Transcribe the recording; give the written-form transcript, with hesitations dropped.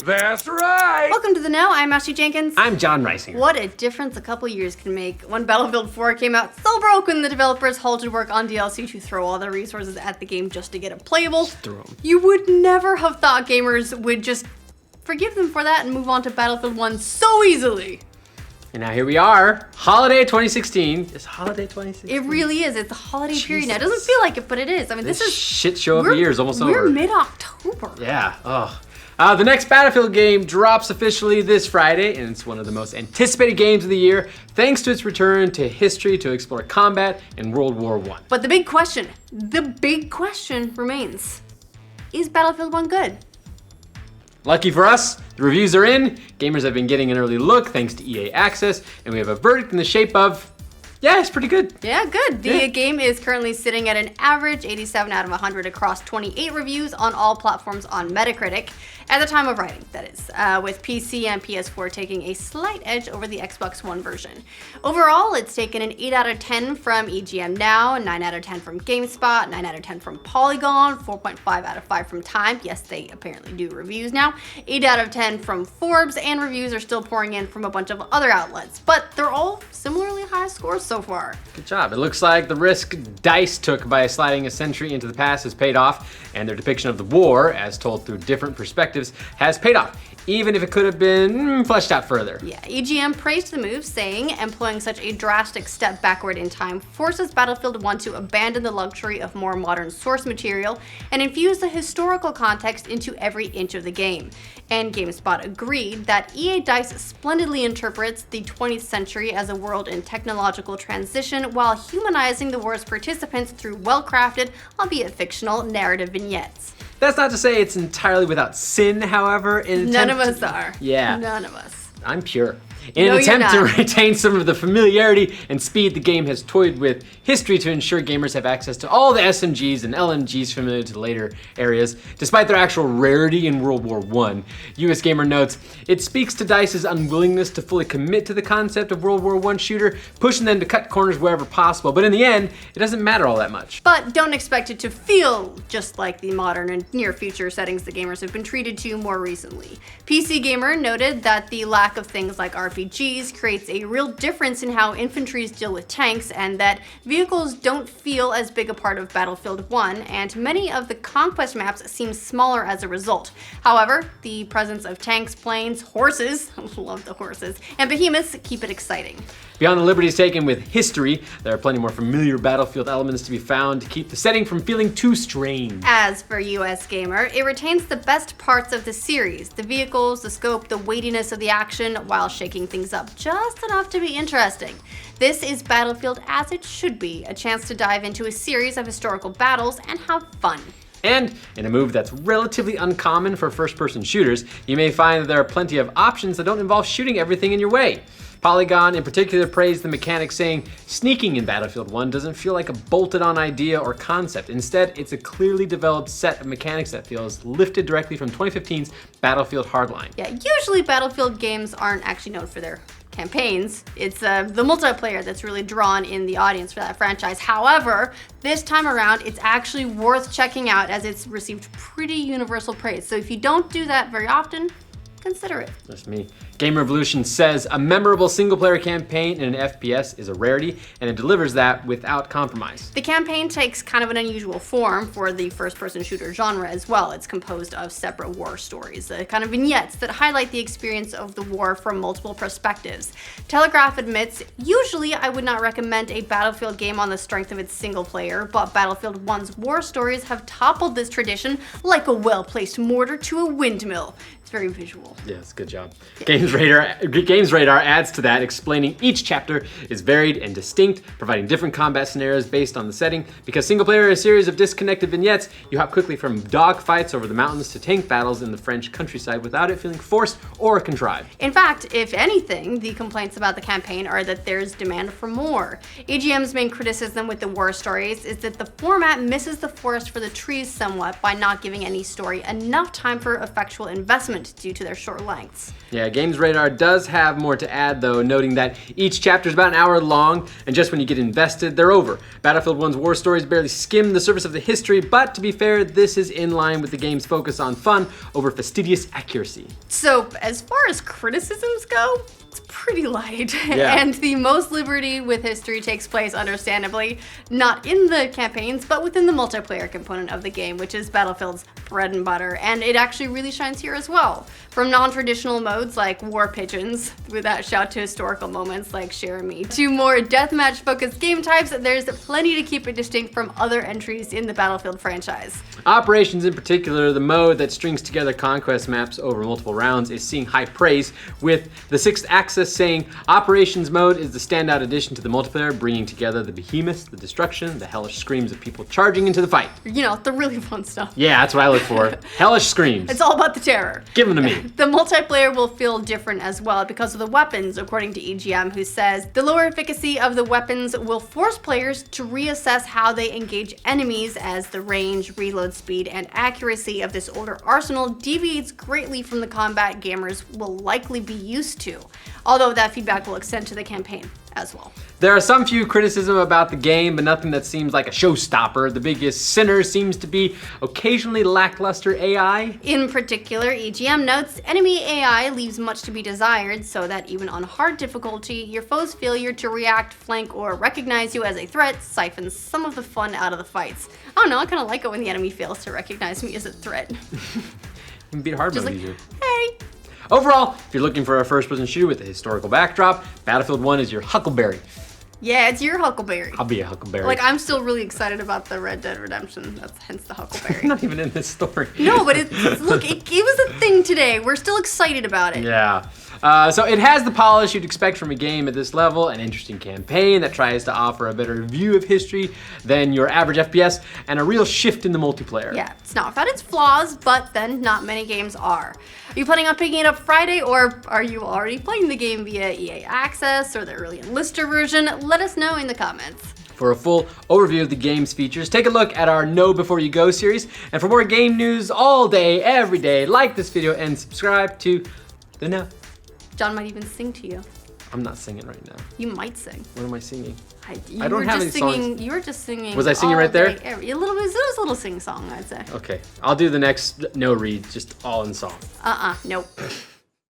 That's right! Welcome to The Know, I'm Ashley Jenkins. I'm John Reisinger. What a difference a couple years can make. When Battlefield 4 came out so broken, the developers halted work on DLC to throw all their resources at the game just to get it playable. You would never have thought gamers would just forgive them for that and move on to Battlefield 1 so easily. And now here we are, holiday 2016. Is holiday 2016? It really is. It's a holiday period now. It doesn't feel like it, but it is. I mean, this is shit show of a year is almost over. We're mid-October. Yeah. The next Battlefield game drops officially this Friday, and it's one of the most anticipated games of the year, thanks to its return to history to explore combat in World War I. But the big question remains, is Battlefield 1 good? Lucky for us, the reviews are in, gamers have been getting an early look thanks to EA Access, and we have a verdict in the shape of, yeah, it's pretty good. Yeah, good. The game is currently sitting at an average 87 out of 100 across 28 reviews on all platforms on Metacritic, at the time of writing, that is, with PC and PS4 taking a slight edge over the Xbox One version. Overall, it's taken an 8 out of 10 from EGM Now, 9 out of 10 from GameSpot, 9 out of 10 from Polygon, 4.5 out of 5 from Time. Yes, they apparently do reviews now. 8 out of 10 from Forbes, and reviews are still pouring in from a bunch of other outlets, but they're all similarly high scores so far. Good job. It looks like the risk DICE took by sliding a century into the past has paid off, and their depiction of the war, as told through different perspectives, has paid off, even if it could have been fleshed out further. Yeah, EGM praised the move, saying employing such a drastic step backward in time forces Battlefield 1 to abandon the luxury of more modern source material and infuse the historical context into every inch of the game. And GameSpot agreed that EA DICE splendidly interprets the 20th century as a world in technological transition while humanizing the war's participants through well-crafted, albeit fictional, narrative vignettes. That's not to say it's entirely without sin, however. None of us are. Yeah. None of us. I'm pure. In an attempt to retain some of the familiarity and speed, the game has toyed with history to ensure gamers have access to all the SMGs and LMGs familiar to the later areas, despite their actual rarity in World War I. US Gamer notes, it speaks to DICE's unwillingness to fully commit to the concept of World War I shooter, pushing them to cut corners wherever possible, but in the end, it doesn't matter all that much. But don't expect it to feel just like the modern and near future settings the gamers have been treated to more recently. PC Gamer noted that the lack of things like RPGs creates a real difference in how infantries deal with tanks, and that vehicles don't feel as big a part of Battlefield 1, and many of the conquest maps seem smaller as a result. However, the presence of tanks, planes, horses, love the horses, and behemoths keep it exciting. Beyond the liberties taken with history, there are plenty more familiar Battlefield elements to be found to keep the setting from feeling too strange. As for US Gamer, it retains the best parts of the series, the vehicles, the scope, the weightiness of the action, while shaking things up just enough to be interesting. This is Battlefield as it should be, a chance to dive into a series of historical battles and have fun. And in a move that's relatively uncommon for first-person shooters, you may find that there are plenty of options that don't involve shooting everything in your way. Polygon in particular praised the mechanic, saying, sneaking in Battlefield 1 doesn't feel like a bolted-on idea or concept. Instead, it's a clearly developed set of mechanics that feels lifted directly from 2015's Battlefield Hardline. Yeah, usually Battlefield games aren't actually known for their campaigns. It's the multiplayer that's really drawn in the audience for that franchise. However, this time around, it's actually worth checking out as it's received pretty universal praise. So if you don't do that very often, consider it. That's me. Game Revolution says a memorable single-player campaign in an FPS is a rarity, and it delivers that without compromise. The campaign takes kind of an unusual form for the first-person shooter genre as well. It's composed of separate war stories, kind of vignettes that highlight the experience of the war from multiple perspectives. Telegraph admits, usually I would not recommend a Battlefield game on the strength of its single player, but Battlefield 1's war stories have toppled this tradition like a well-placed mortar to a windmill. It's very visual. Yes, good job. Games Radar adds to that, explaining each chapter is varied and distinct, providing different combat scenarios based on the setting. Because single player is a series of disconnected vignettes, you hop quickly from dogfights over the mountains to tank battles in the French countryside without it feeling forced or contrived. In fact, if anything, the complaints about the campaign are that there's demand for more. EGM's main criticism with the war stories is that the format misses the forest for the trees somewhat by not giving any story enough time for effectual investment due to their short lengths. Yeah, Games Radar does have more to add, though, noting that each chapter is about an hour long, and just when you get invested, they're over. Battlefield 1's war stories barely skim the surface of the history, but to be fair, this is in line with the game's focus on fun over fastidious accuracy. So, as far as criticisms go, it's pretty light. Yeah. And the most liberty with history takes place, understandably, not in the campaigns, but within the multiplayer component of the game, which is Battlefield's bread and butter. And it actually really shines here as well. From non-traditional modes like War Pigeons, with that shout to historical moments like Share Me, to more deathmatch-focused game types, there's plenty to keep it distinct from other entries in the Battlefield franchise. Operations in particular, the mode that strings together conquest maps over multiple rounds, is seeing high praise, with the Sixth Axis saying Operations mode is the standout addition to the multiplayer, bringing together the behemoths, the destruction, the hellish screams of people charging into the fight. You know, the really fun stuff. Yeah, that's what I look for. Hellish screams. It's all about the terror. Give them to me. The multiplayer will feel different as well because of the weapons, according to EGM, who says the lower efficacy of the weapons will force players to reassess how they engage enemies, as the range, reload speed, and accuracy of this older arsenal deviates greatly from the combat gamers will likely be used to, although that feedback will extend to the campaign as well. There are some few criticism about the game, but nothing that seems like a showstopper. The biggest sinner seems to be occasionally lackluster AI. In particular, EGM notes, enemy AI leaves much to be desired, so that even on hard difficulty, your foe's failure to react, flank, or recognize you as a threat siphons some of the fun out of the fights. I don't know, I kind of like it when the enemy fails to recognize me as a threat. You can beat hard Just mode like, easier. hey. Overall, if you're looking for a first-person shooter with a historical backdrop, Battlefield 1 is your huckleberry. Yeah, it's your Huckleberry. I'll be a huckleberry. Like, I'm still really excited about the Red Dead Redemption. That's hence the Huckleberry. Not even in this story. No, but look, it was a thing today. We're still excited about it. Yeah. So it has the polish you'd expect from a game at this level, an interesting campaign that tries to offer a better view of history than your average FPS, and a real shift in the multiplayer. Yeah, it's not without its flaws, but then not many games are. Are you planning on picking it up Friday, or are you already playing the game via EA Access or the early enlister version? Let us know in the comments. For a full overview of the game's features, take a look at our Know Before You Go series. And for more game news all day, every day, like this video and subscribe to The Know. John might even sing to you. I'm not singing right now. You might sing. What am I singing? You I don't were have just any songs. singing. You were just singing. Was I singing all right there? day, a little bit. It was a little sing song, I'd say. Okay, I'll do the next no read, just all in song. Nope.